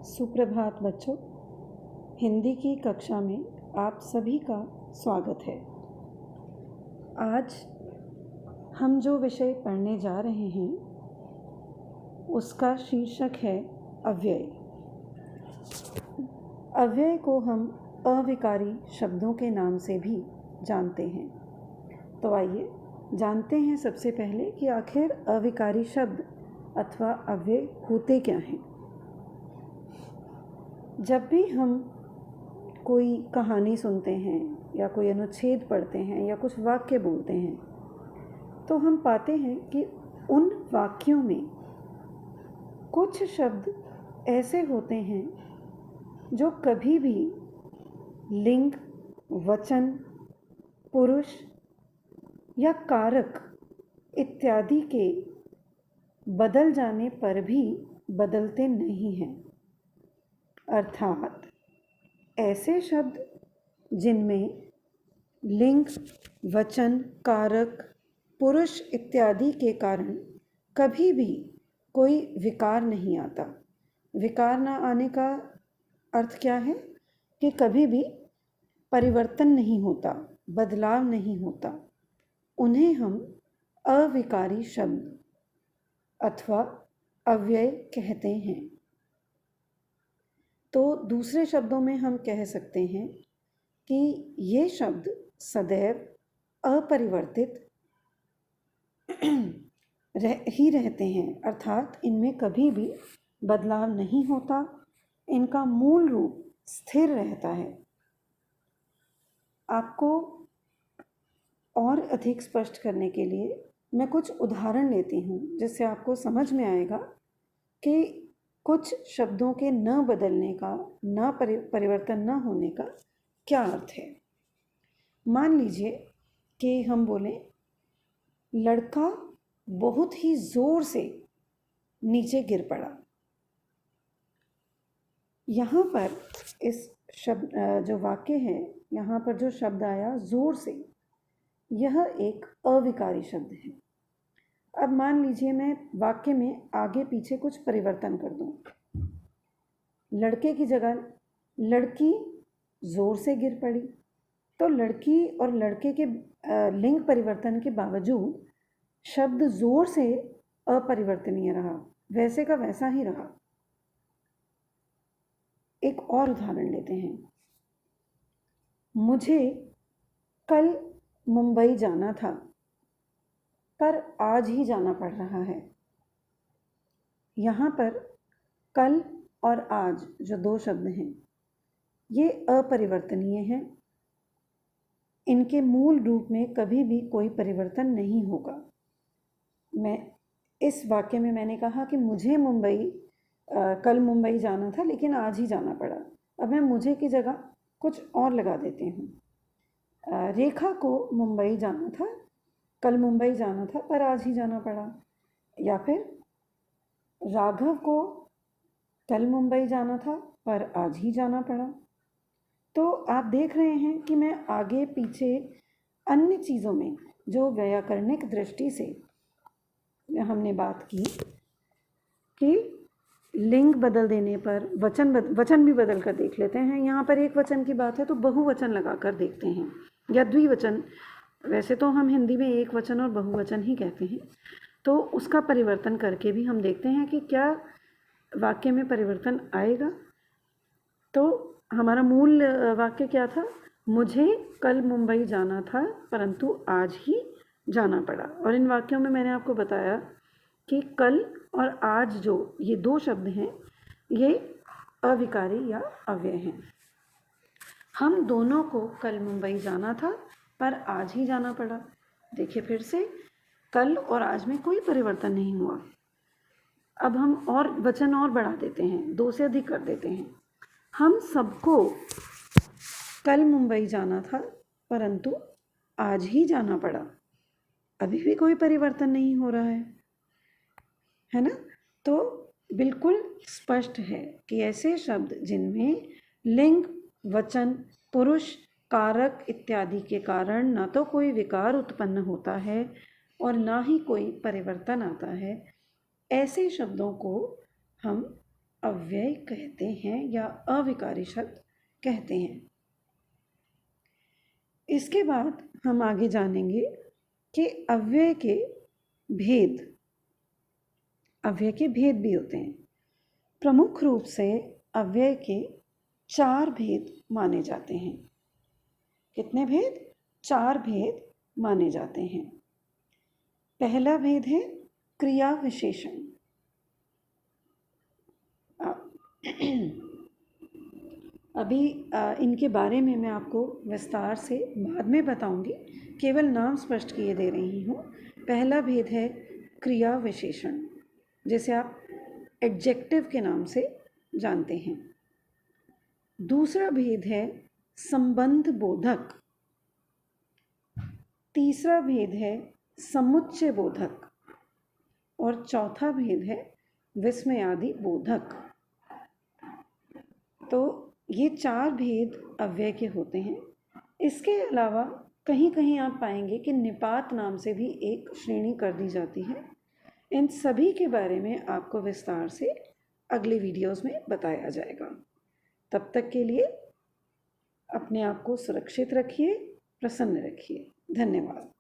सुप्रभात बच्चों। हिंदी की कक्षा में आप सभी का स्वागत है। आज हम जो विषय पढ़ने जा रहे हैं उसका शीर्षक है अव्यय। अव्यय को हम अविकारी शब्दों के नाम से भी जानते हैं। तो आइए जानते हैं सबसे पहले कि आखिर अविकारी शब्द अथवा अव्यय होते क्या हैं। जब भी हम कोई कहानी सुनते हैं या कोई अनुच्छेद पढ़ते हैं या कुछ वाक्य बोलते हैं तो हम पाते हैं कि उन वाक्यों में कुछ शब्द ऐसे होते हैं जो कभी भी लिंग, वचन, पुरुष या कारक इत्यादि के बदल जाने पर भी बदलते नहीं हैं। अर्थात ऐसे शब्द जिनमें लिंग, वचन, कारक, पुरुष इत्यादि के कारण कभी भी कोई विकार नहीं आता। विकार ना आने का अर्थ क्या है कि कभी भी परिवर्तन नहीं होता, बदलाव नहीं होता। उन्हें हम अविकारी शब्द अथवा अव्यय कहते हैं। तो दूसरे शब्दों में हम कह सकते हैं कि ये शब्द सदैव अपरिवर्तित ही रहते हैं, अर्थात इनमें कभी भी बदलाव नहीं होता। इनका मूल रूप स्थिर रहता है। आपको और अधिक स्पष्ट करने के लिए मैं कुछ उदाहरण लेती हूँ जिससे आपको समझ में आएगा कि कुछ शब्दों के न बदलने का, न परिवर्तन न होने का क्या अर्थ है। मान लीजिए कि हम बोलें लड़का बहुत ही ज़ोर से नीचे गिर पड़ा। यहाँ पर इस शब्द जो वाक्य है, यहाँ पर जो शब्द आया ज़ोर से, यह एक अविकारी शब्द है। अब मान लीजिए मैं वाक्य में आगे पीछे कुछ परिवर्तन कर दूं। लड़के की जगह लड़की ज़ोर से गिर पड़ी, तो लड़की और लड़के के लिंग परिवर्तन के बावजूद शब्द ज़ोर से अपरिवर्तनीय रहा, वैसे का वैसा ही रहा। एक और उदाहरण लेते हैं। मुझे कल मुंबई जाना था पर आज ही जाना पड़ रहा है। यहाँ पर कल और आज जो दो शब्द हैं ये अपरिवर्तनीय हैं। इनके मूल रूप में कभी भी कोई परिवर्तन नहीं होगा। मैं इस वाक्य में मैंने कहा कि मुझे कल मुंबई जाना था लेकिन आज ही जाना पड़ा। अब मैं मुझे की जगह कुछ और लगा देती हूँ। रेखा को मुंबई जाना था, कल मुंबई जाना था पर आज ही जाना पड़ा। या फिर राघव को कल मुंबई जाना था पर आज ही जाना पड़ा। तो आप देख रहे हैं कि मैं आगे पीछे अन्य चीज़ों में जो व्याकरणिक दृष्टि से हमने बात की कि लिंग बदल देने पर वचन भी बदल कर देख लेते हैं। यहाँ पर एक वचन की बात है तो बहुवचन लगा कर देखते हैं, या द्विवचन। वैसे तो हम हिंदी में एक वचन और बहुवचन ही कहते हैं, तो उसका परिवर्तन करके भी हम देखते हैं कि क्या वाक्य में परिवर्तन आएगा। तो हमारा मूल वाक्य क्या था? मुझे कल मुंबई जाना था परंतु आज ही जाना पड़ा। और इन वाक्यों में मैंने आपको बताया कि कल और आज जो ये दो शब्द हैं ये अविकारी या अव्यय हैं। हम दोनों को कल मुंबई जाना था पर आज ही जाना पड़ा। देखिए फिर से, कल और आज में कोई परिवर्तन नहीं हुआ। अब हम और वचन और बढ़ा देते हैं, दो से अधिक कर देते हैं। हम सबको कल मुंबई जाना था परंतु आज ही जाना पड़ा। अभी भी कोई परिवर्तन नहीं हो रहा है ना। तो बिल्कुल स्पष्ट है कि ऐसे शब्द जिनमें लिंग, वचन, पुरुष, कारक इत्यादि के कारण ना तो कोई विकार उत्पन्न होता है और ना ही कोई परिवर्तन आता है, ऐसे शब्दों को हम अव्यय कहते हैं या अविकारी शब्द कहते हैं। इसके बाद हम आगे जानेंगे कि अव्यय के भेद भी होते हैं। प्रमुख रूप से अव्यय के 4 भेद माने जाते हैं। कितने भेद? 4 भेद माने जाते हैं। पहला भेद है क्रिया विशेषण। अभी इनके बारे में मैं आपको विस्तार से बाद में बताऊंगी, केवल नाम स्पष्ट किए दे रही हूँ। पहला भेद है क्रिया विशेषण, जिसे आप एडजेक्टिव के नाम से जानते हैं। दूसरा भेद है संबंध बोधक। तीसरा भेद है समुच्चय बोधक। और चौथा भेद है विस्मयादि बोधक। तो ये 4 भेद अव्यय के होते हैं। इसके अलावा कहीं कहीं आप पाएंगे कि निपात नाम से भी एक श्रेणी कर दी जाती है। इन सभी के बारे में आपको विस्तार से अगले वीडियोस में बताया जाएगा। तब तक के लिए अपने आप को सुरक्षित रखिए, प्रसन्न रखिए। धन्यवाद।